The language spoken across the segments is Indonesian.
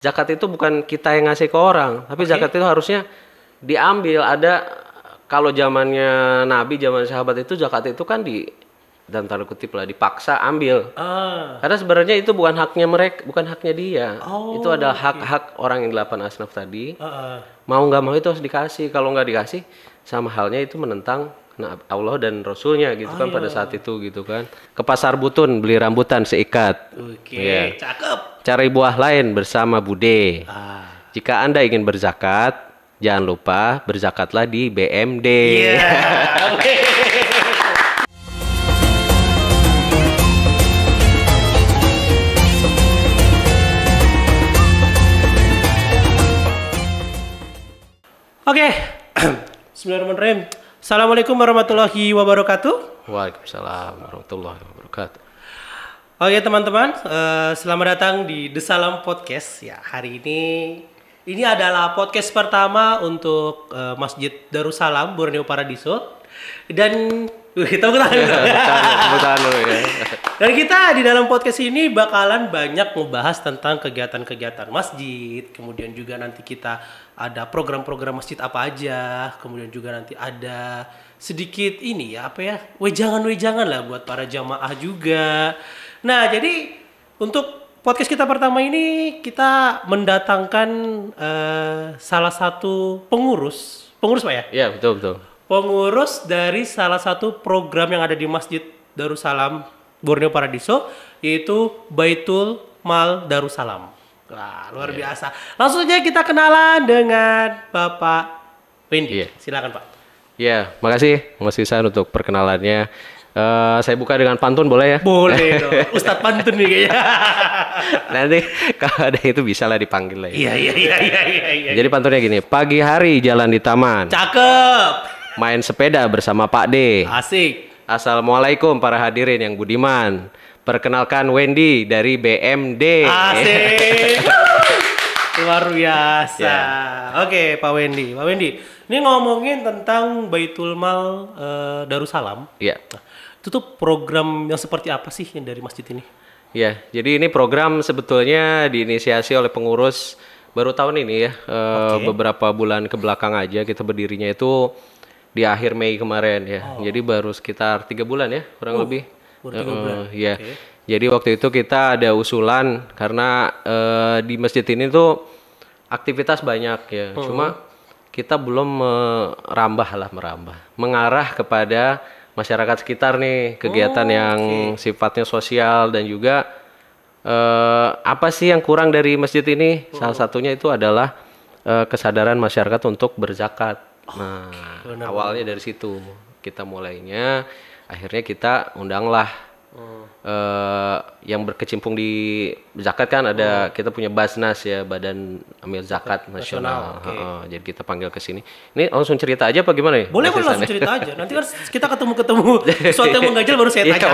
zakat itu bukan kita yang ngasih ke orang, tapi zakat itu harusnya diambil. Ada kalau zamannya Nabi, zaman sahabat itu zakat itu kan dan tanda kutip lah dipaksa ambil. Karena sebenarnya itu bukan haknya mereka, bukan haknya dia. Itu adalah hak-hak orang yang 8 asnaf tadi. Mau nggak mau itu harus dikasih. Kalau nggak dikasih, sama halnya itu menentang Allah dan Rasulnya gitu kan pada saat itu gitu kan. Ke pasar Butun beli rambutan seikat. Cakep. Cari buah lain bersama Bude. Jika Anda ingin berzakat, jangan lupa berzakatlah di BMD. Oke. Bismillahirrahmanirrahim. Assalamualaikum warahmatullahi wabarakatuh. Waalaikumsalam warahmatullahi wabarakatuh. Oke teman-teman, selamat datang di The Salam Podcast. Ya, hari ini adalah podcast pertama untuk Masjid Darussalam Borneo Paradiso. Dan kita Dan kita di dalam podcast ini bakalan banyak membahas tentang kegiatan-kegiatan masjid. Kemudian juga nanti kita ada program-program masjid apa aja. Kemudian juga nanti ada sedikit wejangan-wejangan lah buat para jamaah juga. Nah, jadi untuk podcast kita pertama ini kita mendatangkan salah satu pengurus Pak ya? Iya, betul. Pengurus dari salah satu program yang ada di Masjid Darussalam Borneo Paradiso, yaitu Baitul Mal Darussalam. Wah, luar biasa. Langsung aja kita kenalan dengan Bapak Wendy. Silakan Pak. Ya, makasih Mas Isan untuk perkenalannya. Saya buka dengan pantun boleh ya? Boleh dong. Ustadz pantun nih kayaknya. Nanti kalau ada itu bisa lah dipanggil lah ya. Iya. Jadi pantunnya gini, pagi hari jalan di taman. Cakep. Main sepeda bersama Pak D. Asik. Assalamualaikum para hadirin yang budiman. Perkenalkan Wendy dari BMD. Asik. Luar biasa. Oke, Pak Wendy. Ini ngomongin tentang Baitul Mal Darussalam. Iya. Itu tuh program yang seperti apa sih yang dari masjid ini? Ya, jadi ini program sebetulnya diinisiasi oleh pengurus baru tahun ini ya. Beberapa bulan ke belakang aja kita berdirinya itu di akhir Mei kemarin ya. Jadi baru sekitar 3 bulan ya, kurang lebih. Baru 3 bulan. Ya. Jadi waktu itu kita ada usulan karena di masjid ini tuh aktivitas banyak ya. Cuma kita belum merambah, mengarah kepada masyarakat sekitar nih, kegiatan yang sifatnya sosial dan juga apa sih yang kurang dari masjid ini? Salah satunya itu adalah kesadaran masyarakat untuk berzakat. Nah, awalnya dari situ kita mulainya. Akhirnya kita undanglah yang berkecimpung di zakat kan ada kita punya Basnas ya, Badan Amil Zakat Nasional. Jadi kita panggil ke sini. Ini langsung cerita aja apa gimana ya? Boleh langsung cerita aja. Nanti kan kita ketemu sesuatu yang mengganjal baru saya tanya.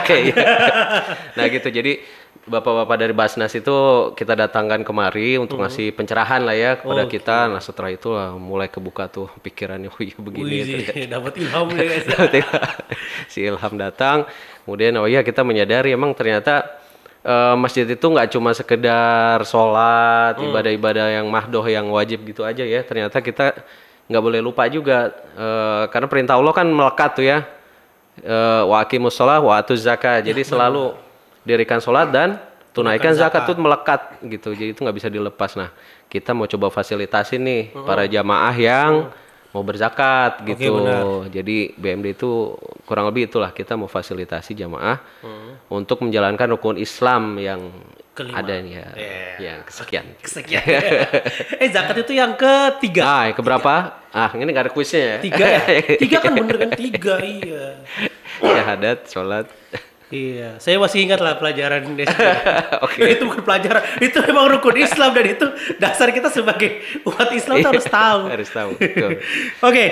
Nah gitu. Jadi bapak-bapak dari Basnas itu kita datangkan kemari untuk ngasih pencerahan lah ya kepada kita. Nah setelah itu mulai kebuka tuh pikirannya, begini. Dapat ilham ya guys. Si ilham datang. Kemudian kita menyadari emang ternyata masjid itu nggak cuma sekedar sholat, ibadah-ibadah yang mahdoh yang wajib gitu aja ya. Ternyata kita nggak boleh lupa juga karena perintah Allah kan melekat tuh ya. Wa aqimus shalah wa atuz zakah. Jadi selalu dirikan sholat dan tunaikan zakat itu melekat gitu. Jadi itu nggak bisa dilepas. Nah kita mau coba fasilitasi nih para jamaah yang mau berzakat gitu. Jadi BMD itu kurang lebih itulah, kita mau fasilitasi jamaah untuk menjalankan rukun Islam yang kelima. Ada nih ya. Yang kesekian. Zakat itu yang ketiga. Yang keberapa? Ini nggak ada kuisnya ya. 3 ya? 3 kan bener kan 3, iya. Syahadat, sholat. Iya, saya masih ingat lah pelajaran Itu bukan pelajaran, itu memang rukun Islam dan itu dasar kita sebagai umat Islam harus tahu. Harus tahu. Oke.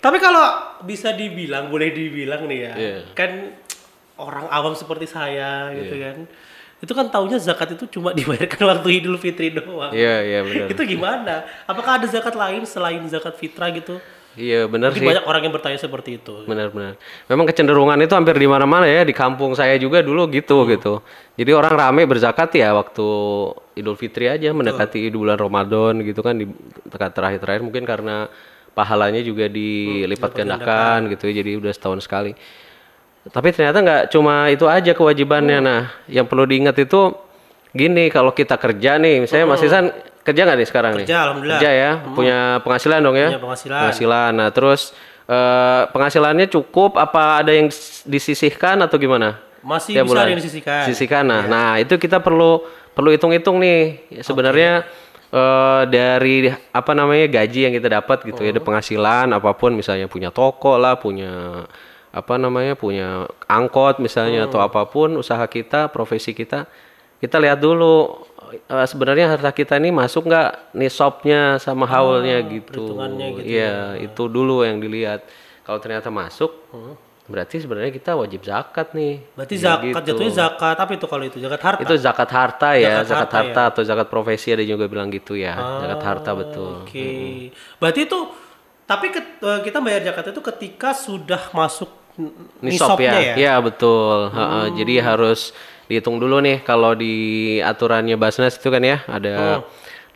Tapi kalau bisa dibilang, boleh dibilang nih ya, kan orang awam seperti saya gitu kan, itu kan taunya zakat itu cuma dibayarkan waktu Idul Fitri doang. Iya benar. Itu gimana? Apakah ada zakat lain selain zakat fitrah gitu? Iya benar Jadi sih. banyak orang yang bertanya seperti itu. Benar-benar. Memang kecenderungan itu hampir di mana-mana ya, di kampung saya juga dulu gitu. Jadi orang rame berzakat ya waktu Idul Fitri aja mendekati bulan Ramadan gitu kan di dekat terakhir-terakhir mungkin karena pahalanya juga dilipat gandakan gitu ya. Jadi udah setahun sekali. Tapi ternyata nggak cuma itu aja kewajibannya. Nah, yang perlu diingat itu gini, kalau kita kerja nih, misalnya Mas Isan kerja nggak nih sekarang nih? Kerja, alhamdulillah. Kerja ya, punya penghasilan dong ya? Punya penghasilan. Penghasilan. Nah, terus penghasilannya cukup apa ada yang disisihkan atau gimana? Masih Tiap bisa bulan? ada yang disisihkan. Disisihkan. Nah, itu kita perlu hitung-hitung nih. Ya, sebenarnya dari apa namanya gaji yang kita dapat gitu ya, ada penghasilan apapun misalnya punya toko lah, punya apa namanya punya angkot misalnya atau apapun usaha kita, profesi kita lihat dulu sebenarnya harta kita ini masuk nggak nisabnya sama haulnya gitu. perhitungannya gitu Iya, itu dulu yang dilihat. Kalau ternyata masuk, berarti sebenarnya kita wajib zakat nih. Berarti Ya zakat gitu. jatuhnya zakat apa itu kalau itu? Zakat harta. Itu zakat harta ya, Zakat zakat harta atau zakat profesi ada juga bilang gitu ya. Zakat harta betul. Oke. Berarti itu tapi kita bayar zakat itu ketika sudah masuk Nisab nisabnya ya. Iya betul. Jadi harus dihitung dulu nih kalau di aturannya Basnas itu kan ya ada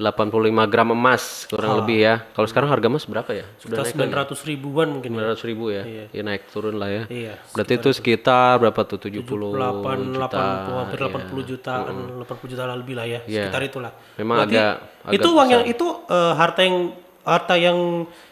85 gram emas kurang lebih ya. Kalau sekarang harga emas berapa ya? Sudah Sekitar naik lagi. 900 ribuan mungkin ya. 900 ribu ya. Ya naik turun lah ya. Iya. Berarti itu sekitar berapa tuh 70 8 juta. 80 hampir Iya. 80 jutaan, 80 juta lebih lah ya. Iya. Sekitar itulah. Memang Berarti agak itu uang yang itu harta yang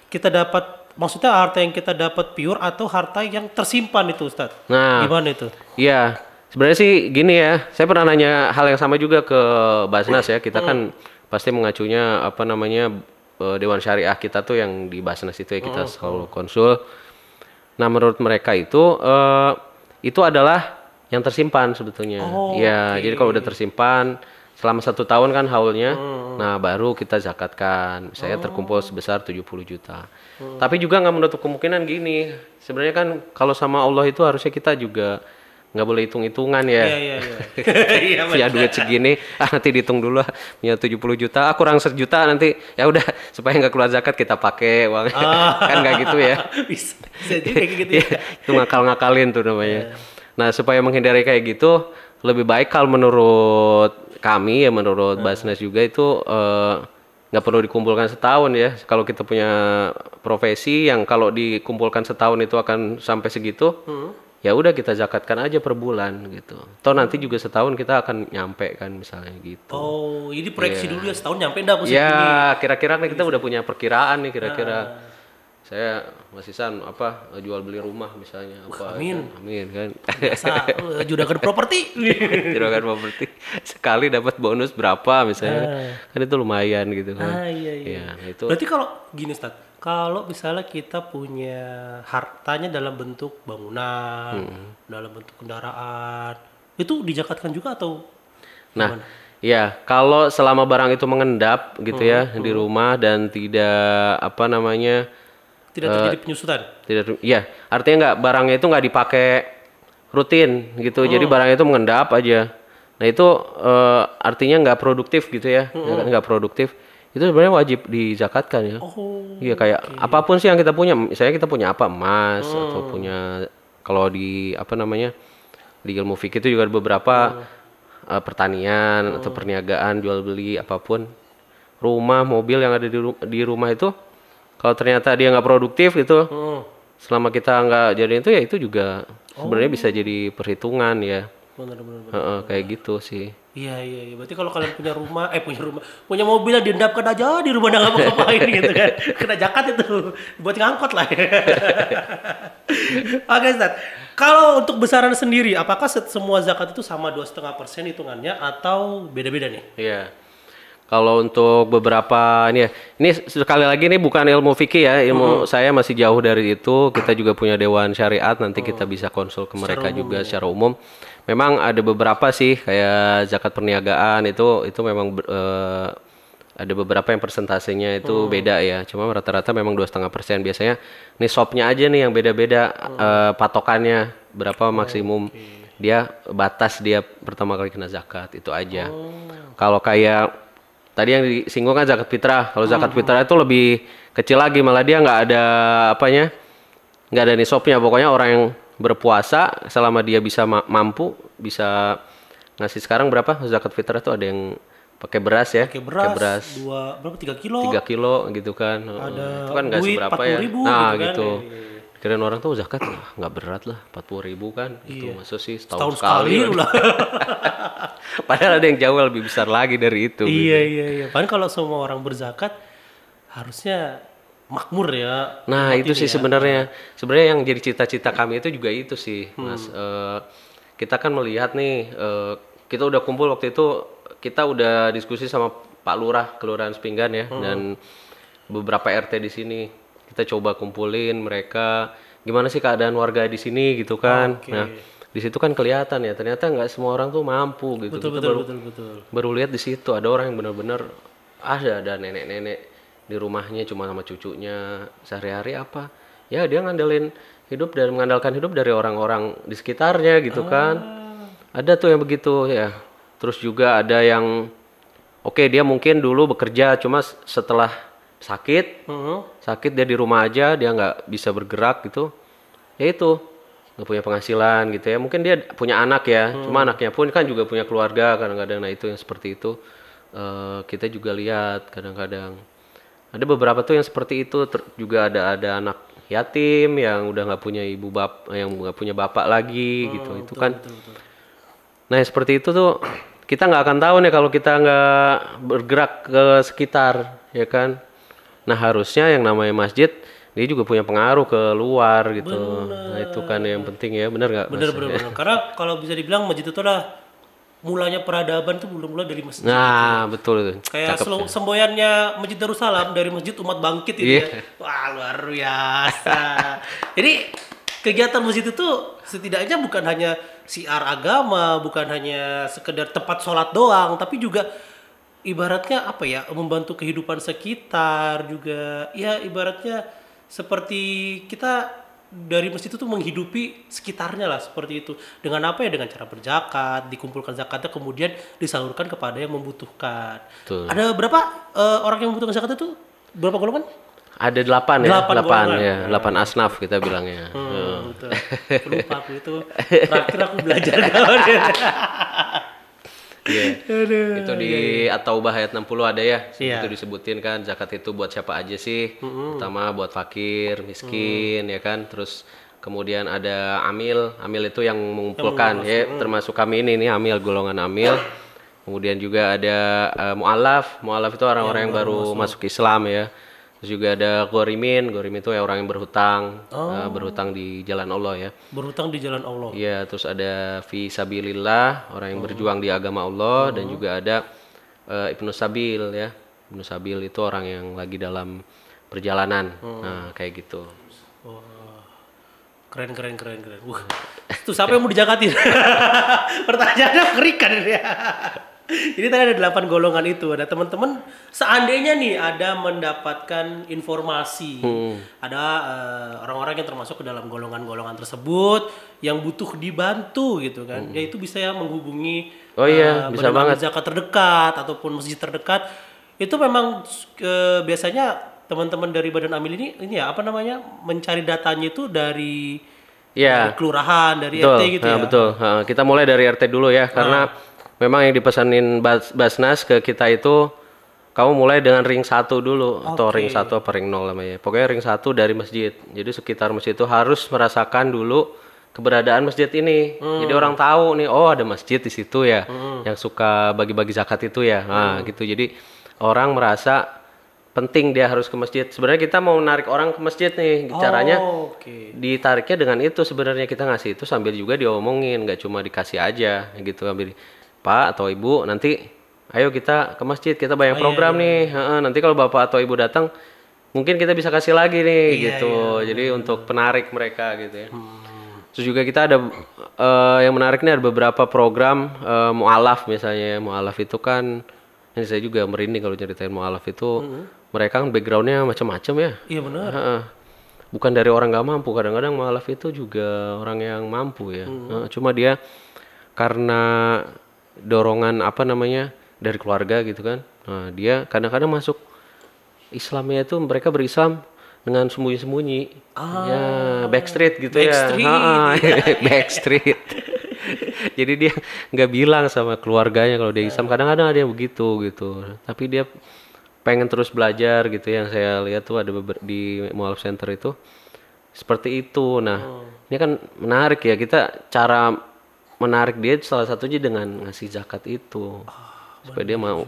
kita dapat, maksudnya harta yang kita dapat pure atau harta yang tersimpan itu Ustaz? Nah, Gimana itu? iya, sebenarnya sih gini ya. Saya pernah nanya hal yang sama juga ke Basnas ya. Kita kan pasti mengacunya apa namanya Dewan Syariah kita tuh yang di Basnas itu ya kita selalu konsul. Nah, menurut mereka itu adalah yang tersimpan sebetulnya. Ya, jadi kalau udah tersimpan selama 1 tahun kan haulnya, nah baru kita zakatkan. Saya terkumpul sebesar 70 juta. Tapi juga nggak menutup kemungkinan gini. Sebenarnya kan kalau sama Allah itu harusnya kita juga nggak boleh hitung-hitungan ya. Iya. Iya, Punya duit segini, nanti dihitung dulu lah. Punya 70 juta, kurang 1 juta nanti ya udah supaya nggak keluar zakat kita pakai uangnya. Kan nggak gitu ya. bisa juga kayak gitu ya. Iya, itu ngakal-ngakalin tuh namanya. Nah, supaya menghindari kayak gitu, lebih baik kalau menurut kami ya menurut Basnas juga itu nggak perlu dikumpulkan setahun ya. Kalau kita punya profesi yang kalau dikumpulkan setahun itu akan sampai segitu, ya udah kita zakatkan aja per bulan gitu. Toh nanti juga setahun kita akan nyampe kan misalnya gitu. Oh, ini proyeksi dulu ya setahun nyampe enggak aku segini? Ya, kira-kira nih kita udah punya perkiraan nih kira-kira. Saya Mas Isan apa jual beli rumah misalnya apa amin. kan? Amin kan. Biasa juragan properti. Juragan properti sekali dapat bonus berapa misalnya. Kan itu lumayan gitu kan. Iya. Ya, itu Berarti kalau gini Ustaz, kalau misalnya kita punya hartanya dalam bentuk bangunan, dalam bentuk kendaraan, itu dizakatkan juga atau Nah, ya kalau selama barang itu mengendap gitu ya di rumah dan tidak apa namanya tidak terjadi penyusutan? ya artinya nggak barangnya itu nggak dipakai rutin gitu jadi barangnya itu mengendap aja. Nah itu artinya nggak produktif gitu ya, nggak produktif. Itu sebenarnya wajib dizakatkan ya. Iya kayak apapun sih yang kita punya, misalnya kita punya apa emas atau punya kalau di apa namanya di ilmu fikih itu juga ada beberapa pertanian atau perniagaan jual beli apapun, rumah mobil yang ada di rumah itu kalau ternyata dia nggak produktif gitu, selama kita nggak jadiin itu ya itu juga sebenarnya bisa jadi perhitungan ya. Benar. Kayak gitu sih. Iya. Berarti kalau kalian punya mobil yang diendapkan aja di rumah nggak ngapa-ngapain gitu kan, kena zakat itu buat ngangkot lah. Oke Ustaz, kalau untuk besaran sendiri, apakah semua zakat itu sama 2,5% hitungannya atau beda-beda nih? Iya. Kalau untuk beberapa ini ya, ini sekali lagi ini bukan ilmu fikih ya, ilmu saya masih jauh dari itu. Kita juga punya dewan syariat, nanti kita bisa konsul ke mereka juga secara umum. Memang ada beberapa sih kayak zakat perniagaan itu memang ada beberapa yang persentasenya itu beda ya. Cuma rata-rata memang 2,5%. Biasanya nisabnya aja nih yang beda-beda patokannya berapa maksimum dia batas dia pertama kali kena zakat itu aja. Kalau kayak tadi yang disinggung kan zakat fitrah. Kalau zakat fitrah itu lebih kecil lagi, malah dia nggak ada apanya, nggak ada nisabnya. Pokoknya orang yang berpuasa selama dia bisa mampu bisa ngasih. Sekarang berapa zakat fitrah itu, ada yang pakai beras ya, Pakai beras, 3 kilo. 3 kilo gitu kan. Ada Itu kan nggak duit seberapa ya. 40.000 Nah gitu kan. gitu. Iya. Kirain orang tuh zakat nggak berat lah, 40.000 kan. Itu Iya. maksud sih Setahun setahun sekali sekali. ulah. Padahal ada yang jauh lebih besar lagi dari itu. Iya. Padahal kalau semua orang berzakat harusnya makmur ya. Nah umat itu ini sih ya. sebenarnya yang jadi cita-cita kami itu juga itu sih, Mas. Kita kan melihat nih, kita udah kumpul waktu itu, kita udah diskusi sama Pak Lurah, Kelurahan Sepinggan ya, dan beberapa RT di sini. Kita coba kumpulin mereka, gimana sih keadaan warga di sini gitu kan. Oke. Nah di situ kan kelihatan ya, ternyata nggak semua orang tuh mampu gitu. Kita Betul. baru lihat di situ ada orang yang benar-benar ada nenek-nenek di rumahnya cuma sama cucunya, sehari-hari apa ya dia mengandalkan hidup dari orang-orang di sekitarnya gitu kan. Ada tuh yang begitu ya. Terus juga ada yang oke, dia mungkin dulu bekerja, cuma setelah sakit dia di rumah aja, dia nggak bisa bergerak gitu, ya itu nggak punya penghasilan gitu ya. Mungkin dia punya anak ya, cuma anaknya pun kan juga punya keluarga kadang-kadang. Nah itu yang seperti itu kita juga lihat kadang-kadang ada beberapa tuh yang seperti itu. Juga ada anak yatim yang udah nggak punya yang nggak punya bapak lagi gitu. Itu kan Betul. nah seperti itu tuh kita nggak akan tahu nih kalau kita nggak bergerak ke sekitar ya kan. Nah harusnya yang namanya masjid dia juga punya pengaruh ke luar gitu. Nah itu kan yang penting ya, benar nggak? Bener. Karena kalau bisa dibilang masjid itu adalah mulanya peradaban tuh mulai dari masjid. Nah betul itu. Kayak semboyannya Masjid Darussalam dari Masjid Umat Bangkit itu ya. Wah luar biasa. Jadi kegiatan masjid itu setidaknya bukan hanya siar agama, bukan hanya sekedar tempat sholat doang, tapi juga ibaratnya apa ya, membantu kehidupan sekitar juga. Ya ibaratnya seperti kita dari masjid itu menghidupi sekitarnya lah, seperti itu. Dengan apa ya? Dengan cara berzakat, dikumpulkan zakatnya kemudian disalurkan kepada yang membutuhkan. Betul. Ada berapa orang yang membutuhkan zakat itu? Berapa golongan? Ada 8 ya, 8 golongan. ya, 8 asnaf kita bilangnya. Betul. Lupa aku itu. Terakhir aku belajar kawan. Iya. Itu di At-Taubah ayat 60 ada ya. Iya. Itu disebutin kan zakat itu buat siapa aja sih? Pertama buat fakir, miskin ya kan. Terus kemudian ada amil. Amil itu yang mengumpulkan ya, termasuk kami ini nih amil, golongan amil. Kemudian juga ada mu'alaf. Mu'alaf itu orang-orang yang baru masuk Islam ya. Terus juga ada ghorimin itu ya orang yang berhutang, berhutang di jalan Allah ya. Berhutang di jalan Allah. Iya, terus ada fi sabilillah, orang yang berjuang di agama Allah, dan juga ada Ibnu Sabil ya. Ibnu Sabil itu orang yang lagi dalam perjalanan. Nah, kayak gitu. Keren. Wah, itu siapa yang mau dijakatin? Pertanyaannya mengerikan ini ya. Jadi tadi ada 8 golongan itu. Ada teman-teman, seandainya nih ada mendapatkan informasi, ada orang-orang yang termasuk ke dalam golongan-golongan tersebut yang butuh dibantu gitu kan, ya itu bisa ya menghubungi bisa Badan banget. Amil Zakat terdekat ataupun masjid terdekat. Itu memang biasanya teman-teman dari Badan Amil ini ya apa namanya, mencari datanya itu dari kelurahan, dari betul, RT gitu ya. Betul. Kita mulai dari RT dulu ya, karena memang yang dipesanin Basnas ke kita itu kamu mulai dengan ring 1 dulu atau ring 1 apa ring 0 namanya. Pokoknya ring 1 dari masjid. Jadi sekitar masjid itu harus merasakan dulu keberadaan masjid ini. Jadi orang tahu nih, oh ada masjid di situ ya yang suka bagi-bagi zakat itu ya. Nah, gitu. Jadi orang merasa penting dia harus ke masjid. Sebenarnya kita mau menarik orang ke masjid nih. Caranya ditariknya dengan itu, sebenarnya kita ngasih itu sambil juga diomongin, nggak cuma dikasih aja gitu, ambil Pak atau Ibu, nanti ayo kita ke masjid, kita banyak program nih. Nanti kalau Bapak atau Ibu datang, mungkin kita bisa kasih lagi nih gitu. Jadi untuk penarik mereka gitu ya. Terus juga kita ada yang menarik nih, ada beberapa program mu'alaf misalnya ya. Mu'alaf itu kan, ini saya juga merinding kalau ceritain mu'alaf itu. Mereka kan backgroundnya macam-macam ya. Iya benar. Bukan dari orang nggak mampu, kadang-kadang mu'alaf itu juga orang yang mampu ya. Cuma dia karena dorongan apa namanya dari keluarga gitu kan, Nah, dia kadang-kadang masuk Islamnya itu mereka berislam dengan sembunyi-sembunyi. Ya, backstreet gitu Backstreet, ya. Ha, iya. backstreet. Jadi dia nggak bilang sama keluarganya kalau dia Islam. Kadang-kadang ada yang begitu gitu. Tapi dia pengen terus belajar gitu. Yang saya lihat tuh ada di Mualaf Center itu seperti itu. Nah, ini kan menarik ya. Kita cara menarik dia salah satunya dengan ngasih zakat itu. Supaya dia mau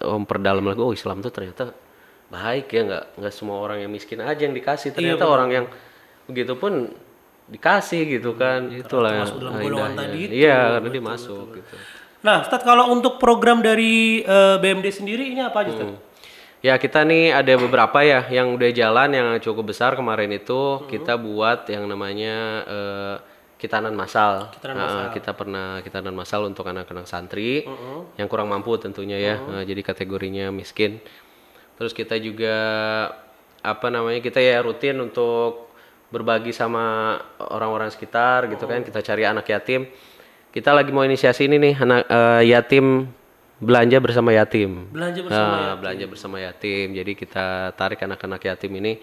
memperdalam lagi. Oh, Islam tuh ternyata baik ya, nggak semua orang yang miskin aja yang dikasih, ternyata orang yang begitu pun dikasih gitu kan. Itulah yang termasuk dalam golongan tadi itu. iya, karena dia masuk gitu. Nah, Ustadz, kalau untuk program dari BMD sendiri ini apa aja, Ustadz? Ya, kita nih ada beberapa ya yang udah jalan yang cukup besar. Kemarin itu kita buat yang namanya kitanan massal. Kita pernah kitanan massal untuk anak-anak santri yang kurang mampu tentunya ya. Jadi kategorinya miskin. Terus kita juga kita ya rutin untuk berbagi sama orang-orang sekitar gitu kan. Kita cari anak yatim. Kita lagi mau inisiasi ini nih, anak yatim belanja bersama yatim. Belanja bersama yatim. Jadi kita tarik anak-anak yatim ini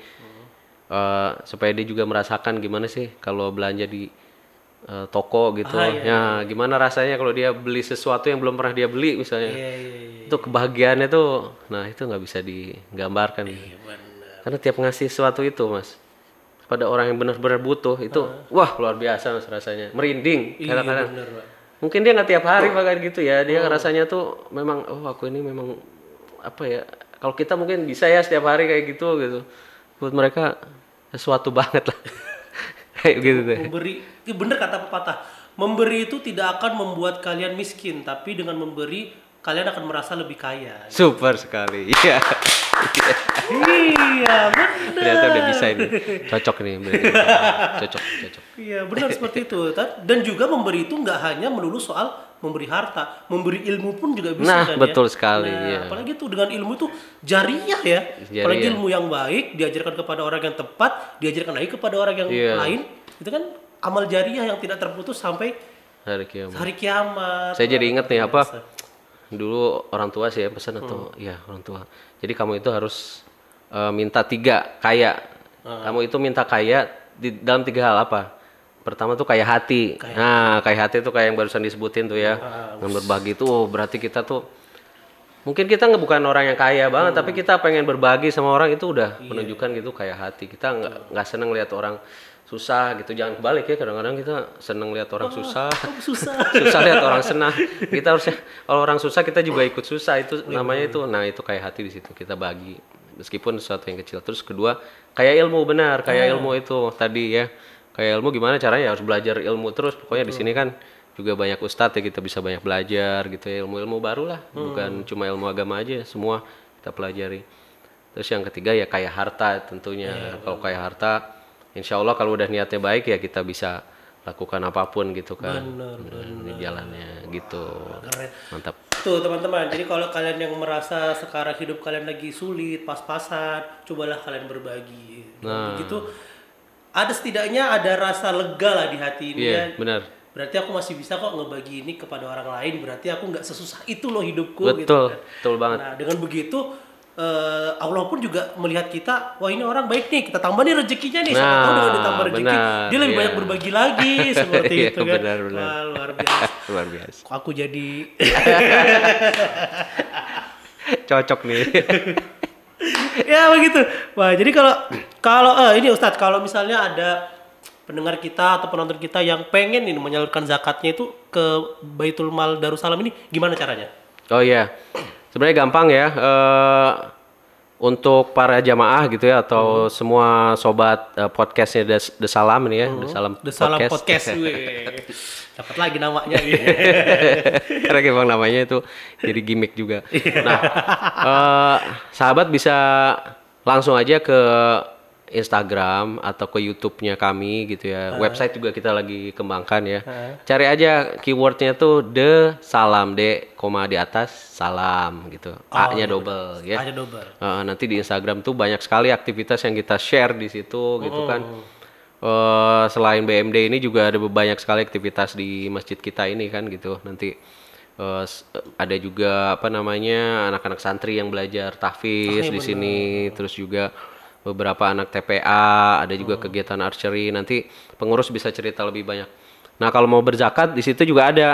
supaya dia juga merasakan gimana sih kalau belanja di toko gitu. Ya, gimana rasanya kalau dia beli sesuatu yang belum pernah dia beli misalnya. Itu kebahagiaannya tuh, nah itu nggak bisa digambarkan. Karena tiap ngasih sesuatu itu, Mas, pada orang yang benar-benar butuh itu, wah luar biasa Mas rasanya, merinding kadang-kadang. Mungkin dia nggak tiap hari bahkan gitu ya, dia rasanya tuh memang, oh aku ini memang apa ya? Kalau kita mungkin bisa ya setiap hari kayak gitu. Buat mereka sesuatu banget lah. Kayak gitu deh. Memberi, bener kata pepatah, memberi itu tidak akan membuat kalian miskin, tapi dengan memberi kalian akan merasa lebih kaya. Super sekali, iya. Iya, benar. Ternyata udah bisa ini, cocok nih, cocok. Iya, benar seperti itu. Dan juga memberi itu nggak hanya melulu soal memberi harta, memberi ilmu pun juga bisa. Nah, kan, betul ya? sekali. Nah, Iya. apalagi tuh dengan ilmu itu jariah ya. Apalagi ilmu yang baik diajarkan kepada orang yang tepat, diajarkan lagi kepada orang yang lain. Itu kan amal jariah yang tidak terputus sampai hari kiamat. Saya jadi ingat nih apa? Dulu orang tua sih ya pesan atau ya orang tua. Jadi kamu itu harus minta 3 kaya. Kamu itu minta kaya di dalam 3 hal apa? Pertama tuh kaya hati. Nah, kaya hati tuh kayak yang barusan disebutin tuh ya. Dengan berbagi tuh berarti kita tuh mungkin kita bukan orang yang kaya banget, tapi kita pengen berbagi sama orang itu udah menunjukkan gitu kaya hati. Kita nggak seneng lihat orang susah gitu, jangan kebalik ya, kadang-kadang kita seneng lihat orang susah lihat orang senang. Kita harusnya kalau orang susah kita juga ikut susah, itu namanya itu, nah itu kayak hati di situ kita bagi meskipun sesuatu yang kecil. Terus kedua kayak ilmu, benar kayak ilmu itu tadi ya, kayak ilmu gimana caranya, harus belajar ilmu terus pokoknya. Di sini kan juga banyak ustadz ya, kita bisa banyak belajar gitu ya, ilmu-ilmu baru lah, bukan cuma ilmu agama aja, semua kita pelajari. Terus yang ketiga ya kayak harta tentunya. Kalau kayak harta, insya Allah kalau udah niatnya baik ya kita bisa lakukan apapun gitu kan. Ini jalannya gitu. Keren. Mantap. Tuh teman-teman, jadi kalau kalian yang merasa sekarang hidup kalian lagi sulit, pas-pasan, cobalah kalian berbagi. Begitu ada setidaknya ada rasa lega lah di hati ini ya. Benar. Berarti aku masih bisa kok ngebagi ini kepada orang lain, berarti aku nggak sesusah itu loh hidupku. Betul, gitu kan. betul banget. Nah dengan begitu Allah pun juga melihat kita, wah ini orang baik nih, kita tambah nih rezekinya nih, siapa tahu dengan ditambah rezeki dia lebih banyak berbagi lagi seperti itu kan. Benar. Wah, luar biasa. Luar biasa. Kok aku jadi Cocok nih. ya begitu. Wah, jadi kalau ini Ustadz, kalau misalnya ada pendengar kita atau penonton kita yang pengen ini menyalurkan zakatnya itu ke Baitul Mal Darussalam ini, gimana caranya? Oh iya, sebenarnya gampang ya. Untuk para jamaah gitu ya, atau semua sobat podcastnya The Salam ini ya, The Salam Podcast. Dapat lagi namanya. Karena memang namanya itu jadi gimmick juga. Nah, sahabat bisa langsung aja ke Instagram atau ke YouTube-nya kami gitu ya. Website juga kita lagi kembangkan ya. Cari aja keywordnya tuh The Salam, koma di atas salam gitu. A-nya double ya. A-nya double. Nanti di Instagram tuh banyak sekali aktivitas yang kita share di situ gitu kan. Selain BMD ini juga ada banyak sekali aktivitas di masjid kita ini kan gitu. Nanti Ada juga apa namanya anak-anak santri yang belajar tahfiz iya di bener. sini, terus juga beberapa anak TPA, ada juga kegiatan archery. Nanti pengurus bisa cerita lebih banyak. Nah, kalau mau berzakat di situ juga ada.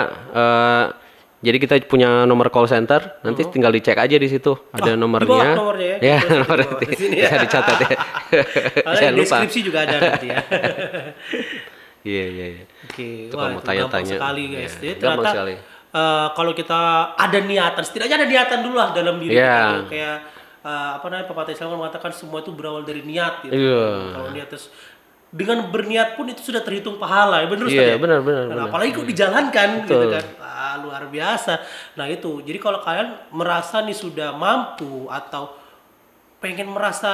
Jadi kita punya nomor call center, nanti tinggal dicek aja di situ. Ada Di bawah nomornya. nomornya ya. Ya, Kita tulis di nomor bawah di sini ya. bisa dicatat ya. Ada Jangan di lupa. deskripsi juga ada nanti ya. Iya, iya, iya. Oke, Itu wah kalau mau itu gampang tanya-tanya. sekali guys. Ya, Jadi gampang ternyata sekali. kalau kita ada niatan, setidaknya ada niatan dulu lah dalam diri Iya. kita tuh. Kayak apa namanya pepatah Islam kan mengatakan semua itu berawal dari niat gitu. Iya. Kalau niat terus dengan berniat pun itu sudah terhitung pahala ya bener Ustaz Iya, ya? benar, benar, Dan benar. apalagi kok dijalankan gitu Betul. kan. Luar biasa. Nah itu, jadi kalau kalian merasa nih sudah mampu atau pengen merasa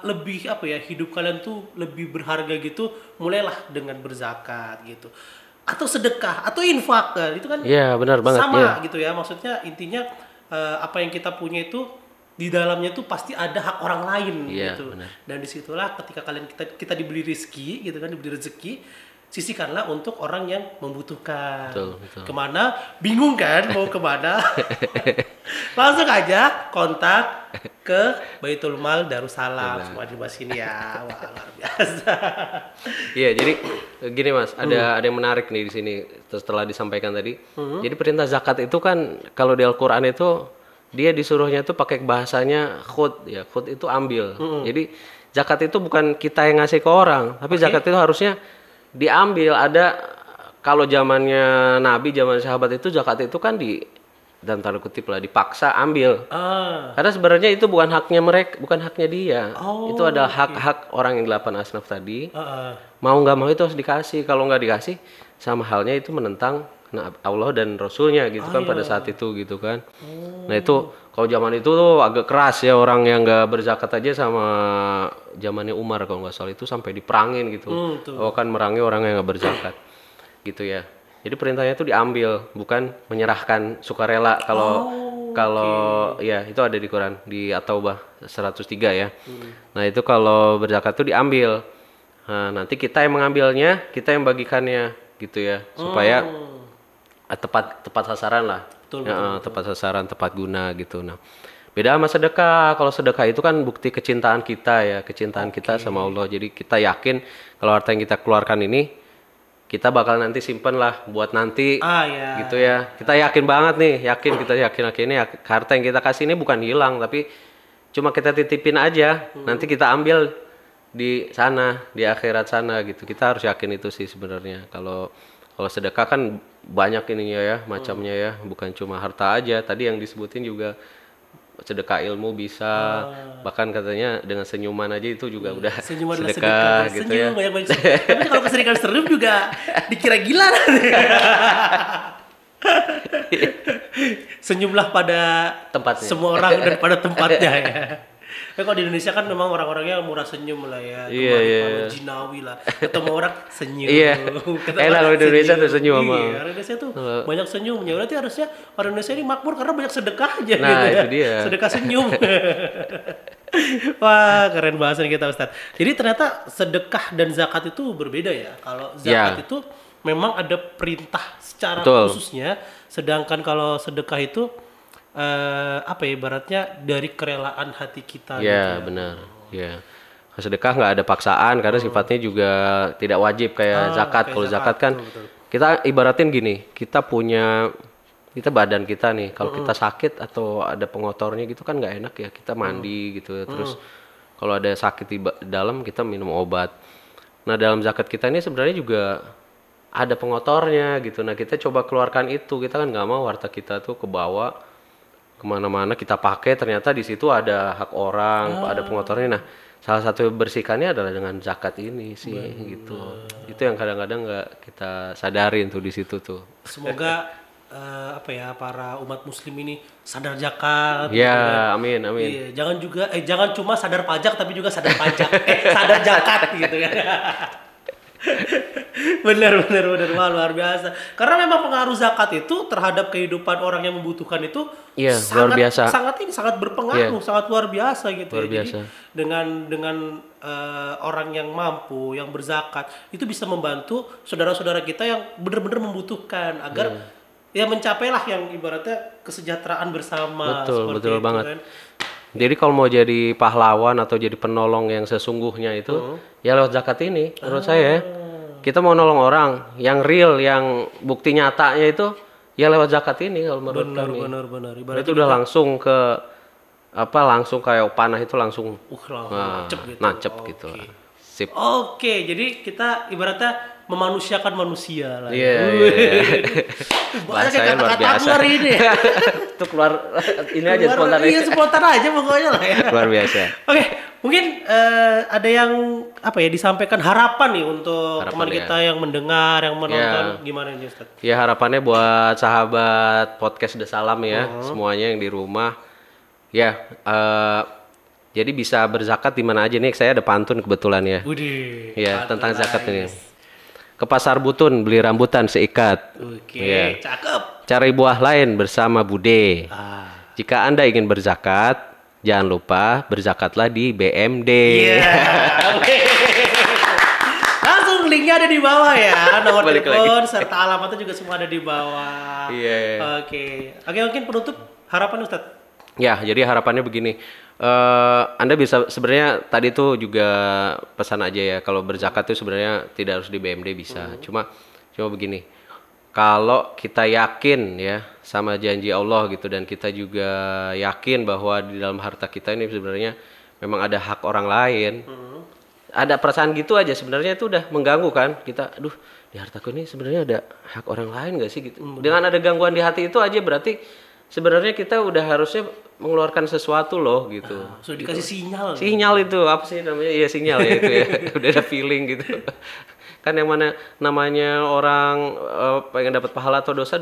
lebih apa ya hidup kalian tuh lebih berharga gitu, mulailah dengan berzakat gitu atau sedekah atau infak kan itu kan Iya, benar banget. sama Iya. gitu ya maksudnya intinya apa yang kita punya itu di dalamnya tuh pasti ada hak orang lain Iya, gitu benar. dan disitulah ketika kalian kita diberi rezeki gitu kan diberi rezeki sisihkanlah untuk orang yang membutuhkan. Betul, betul. Kemana? Bingung kan mau kemana? Langsung aja kontak ke Baitul Mal Darussalam semua di bawah sini ya. Wah, luar biasa. Iya, jadi gini Mas, ada yang menarik nih di sini setelah disampaikan tadi. Jadi perintah zakat itu kan kalau di Al-Qur'an itu dia disuruhnya tuh pakai bahasanya khud ya. Khud itu ambil. Jadi zakat itu bukan kita yang ngasih ke orang, tapi zakat itu harusnya diambil. Ada kalau zamannya Nabi, zaman sahabat itu zakat itu kan dan tanda kutip lah dipaksa ambil. Karena sebenarnya itu bukan haknya mereka, bukan haknya dia. Itu adalah hak-hak orang yang 8 asnaf tadi. Mau nggak mau itu harus dikasih. Kalau nggak dikasih, sama halnya itu menentang Allah dan Rasulnya gitu kan pada saat itu gitu kan. Nah itu kalau zaman itu tuh agak keras ya orang yang nggak berzakat aja sama zamannya Umar kalau nggak salah itu sampai diperangin gitu. Oh kan merangi orang yang nggak berzakat gitu ya. Jadi perintahnya itu diambil, bukan menyerahkan sukarela. Kalau ya itu ada di Quran di At-Taubah 103 ya. Nah itu kalau berzakat itu diambil. Nah, nanti kita yang mengambilnya, kita yang bagikannya gitu ya, supaya tepat sasaran lah. Tepat sasaran, tepat guna gitu. Nah, beda sama sedekah. Kalau sedekah itu kan bukti kecintaan kita ya, kecintaan kita sama Allah. Jadi kita yakin kalau harta yang kita keluarkan ini kita bakal nanti simpen lah buat nanti gitu ya. Kita yakin banget nih, kita yakin ini harta yang kita kasih ini bukan hilang tapi cuma kita titipin aja. Nanti kita ambil di sana, di akhirat sana gitu. Kita harus yakin itu sih sebenarnya. Kalau sedekah kan banyak ininya ya, macamnya ya, bukan cuma harta aja. Tadi yang disebutin juga sedekah ilmu bisa, bahkan katanya dengan senyuman aja itu juga udah Senyum adalah sedekah sedekah. gitu Senyum, ya. banyak tapi kalau keseringan senyum juga dikira gila nanti. Senyumlah pada Tempatnya. semua orang dan pada tempatnya ya. Tapi kalau di Indonesia kan memang orang-orangnya murah senyum lah ya. Kemarin Jinawi lah. Ketemu orang senyum. Iya. Enak kalau di Indonesia tuh senyum. Iya, orang Indonesia tuh banyak senyumnya. Berarti harusnya orang Indonesia ini makmur karena banyak sedekah aja Nah, gitu ya. itu dia. Sedekah senyum. Wah, keren bahasan kita Ustadz. Jadi ternyata sedekah dan zakat itu berbeda ya. Kalau zakat itu memang ada perintah secara khususnya, sedangkan kalau sedekah itu apa ya ibaratnya dari kerelaan hati kita. Ya benar. Ya. Sedekah nggak ada paksaan karena sifatnya juga tidak wajib kayak zakat. Kalau zakat kan betul. kita ibaratin gini, kita badan kita nih, kalau kita sakit atau ada pengotornya gitu kan nggak enak ya, kita mandi gitu. Terus kalau ada sakit di dalam kita minum obat. Nah dalam zakat kita ini sebenarnya juga ada pengotornya gitu. Nah kita coba keluarkan itu, kita kan nggak mau harta kita tuh kebawa kemana-mana kita pakai, ternyata di situ ada hak orang, ada pengotornya. Nah salah satu bersihkannya adalah dengan zakat ini sih gitu. Itu yang kadang-kadang nggak kita sadarin tuh di situ tuh. Semoga para umat muslim ini sadar zakat. Ya, amin. Iya, jangan cuma sadar pajak tapi juga sadar pajak. Sadar zakat gitu kan. bener Wah, luar biasa. Karena memang pengaruh zakat itu terhadap kehidupan orang yang membutuhkan itu luar biasa. sangat berpengaruh, sangat luar biasa gitu. Luar biasa. Jadi dengan orang yang mampu, yang berzakat itu bisa membantu saudara-saudara kita yang benar-benar membutuhkan agar ya mencapailah yang ibaratnya kesejahteraan bersama. Betul, seperti betul itu banget. kan. Jadi kalau mau jadi pahlawan atau jadi penolong yang sesungguhnya itu ya lewat zakat ini menurut saya ya. Kita mau nolong orang yang real, yang bukti nyatanya itu ya lewat zakat ini kalau menurut kami. Benar. Itu udah langsung ke langsung kayak panah itu langsung Nancep gitu. nancep gitu lah. Sip. Oke, jadi kita ibaratnya memanusiakan manusia lah. Iya. Banyak Bahasanya luar kata-kata biasa. keluar ini. Itu keluar ini aja spontan. Iya, spontan aja pokoknya lah ya. Luar biasa. Oke, mungkin ada yang disampaikan harapan nih untuk Harapan, teman ya. kita yang mendengar, yang menonton, gimana nih Ustaz? Ya harapannya buat sahabat podcast The Salam ya, semuanya yang di rumah. Ya, jadi bisa berzakat di mana aja nih. Saya ada pantun kebetulan ya. Widih. Ya, tentang zakat ini. Ke pasar Butun beli rambutan seikat. Oke, Ya. cakep. Cari buah lain bersama Bude. Jika Anda ingin berzakat, jangan lupa berzakatlah di BMD. Iya. Oke. Langsung linknya ada di bawah ya, nomor Balik telepon serta alamatnya juga semua ada di bawah. Iya. Oke, mungkin penutup harapan Ustadz. Ya, jadi harapannya begini. Anda bisa sebenarnya tadi tuh juga pesan aja ya, kalau berzakat tuh sebenarnya tidak harus di BMD bisa. Cuma begini. Kalau kita yakin ya sama janji Allah gitu dan kita juga yakin bahwa di dalam harta kita ini sebenarnya memang ada hak orang lain. Ada perasaan gitu aja sebenarnya itu udah mengganggu kan kita. Aduh, di hartaku ini sebenarnya ada hak orang lain gak sih gitu. Dengan ada gangguan di hati itu aja berarti sebenarnya kita udah harusnya mengeluarkan sesuatu loh gitu. Sudah dikasih sinyal. Sinyal itu apa sih namanya? Iya sinyal ya itu ya. Udah ada feeling gitu. Kan yang mana namanya orang pengen dapat pahala atau dosa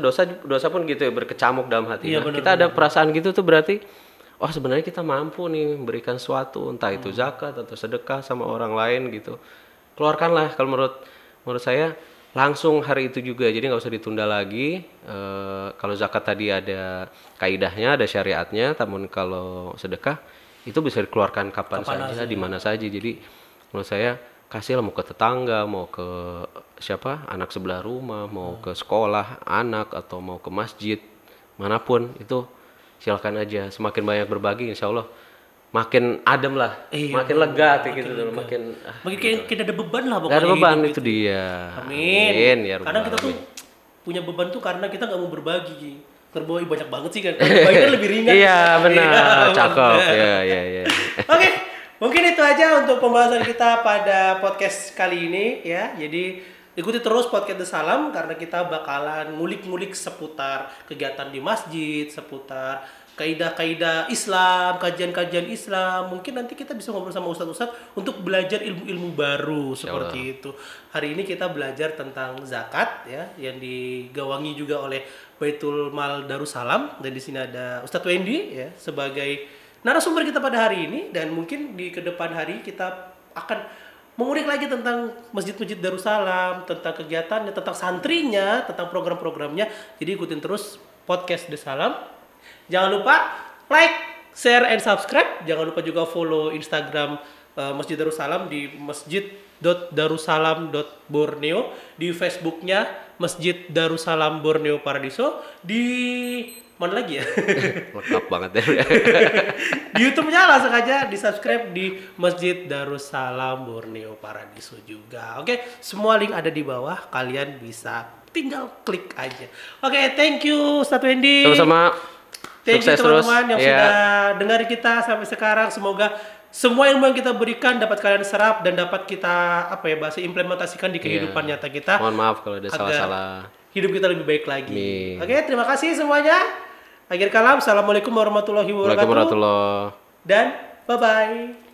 pun gitu ya berkecamuk dalam hati. Iya, Kita ada perasaan gitu tuh berarti oh sebenarnya kita mampu nih memberikan sesuatu entah itu zakat atau sedekah sama orang lain gitu. Keluarkanlah kalau menurut saya langsung hari itu juga, jadi nggak usah ditunda lagi. Kalau zakat tadi ada kaidahnya, ada syariatnya, namun kalau sedekah itu bisa dikeluarkan kapan saja, di mana saja. Jadi menurut saya kasihlah mau ke tetangga, mau ke siapa, anak sebelah rumah, mau ke sekolah anak atau mau ke masjid, manapun itu silakan aja. Semakin banyak berbagi, insya Allah makin adem lah, makin lega gitu loh, makin kayak kita ada beban lah pokoknya. gak ada beban hidup itu dia. Amin. Ya Karena kita tuh Rabbal punya beban tuh karena kita nggak mau berbagi. Terbawa banyak banget sih kan. Berbagi kan lebih ringan. Iya benar, Iya, cakep. benar. Ya. Oke, mungkin itu aja untuk pembahasan kita pada podcast kali ini ya. Jadi ikuti terus podcast The Salam karena kita bakalan ngulik-ngulik seputar kegiatan di masjid, seputar kaidah-kaidah Islam, kajian-kajian Islam. Mungkin nanti kita bisa ngobrol sama ustadz-ustadz untuk belajar ilmu-ilmu baru seperti itu. Hari ini kita belajar tentang zakat ya, yang digawangi juga oleh Baitul Mal Darussalam, dan di sini ada Ustadz Wendy ya sebagai narasumber kita pada hari ini, dan mungkin di kedepan hari kita akan mengulik lagi tentang masjid-masjid Darussalam, tentang kegiatannya, tentang santrinya, tentang program-programnya. Jadi ikutin terus podcast The Salam. Jangan lupa like, share, and subscribe. Jangan lupa juga follow Instagram Masjid Darussalam di masjid.darussalam.borneo, di Facebooknya Masjid Darussalam Borneo Paradiso, di mana lagi ya? Lengkap banget ya. Di YouTube-nya langsung aja di subscribe di Masjid Darussalam Borneo Paradiso juga. Oke, semua link ada di bawah. Kalian bisa tinggal klik aja. Oke, thank you Ustadz Wendy. Sama-sama. Thank you Sukses teman-teman terus. yang sudah dengar kita sampai sekarang. Semoga semua ilmu yang kita berikan dapat kalian serap dan dapat kita implementasikan di kehidupan nyata kita. Mohon maaf kalau ada salah-salah. Hidup kita lebih baik lagi. Oke, terima kasih semuanya. Akhir kalam, assalamualaikum warahmatullahi wabarakatuh. Waalaikumsalam warahmatullahi. Dan bye-bye.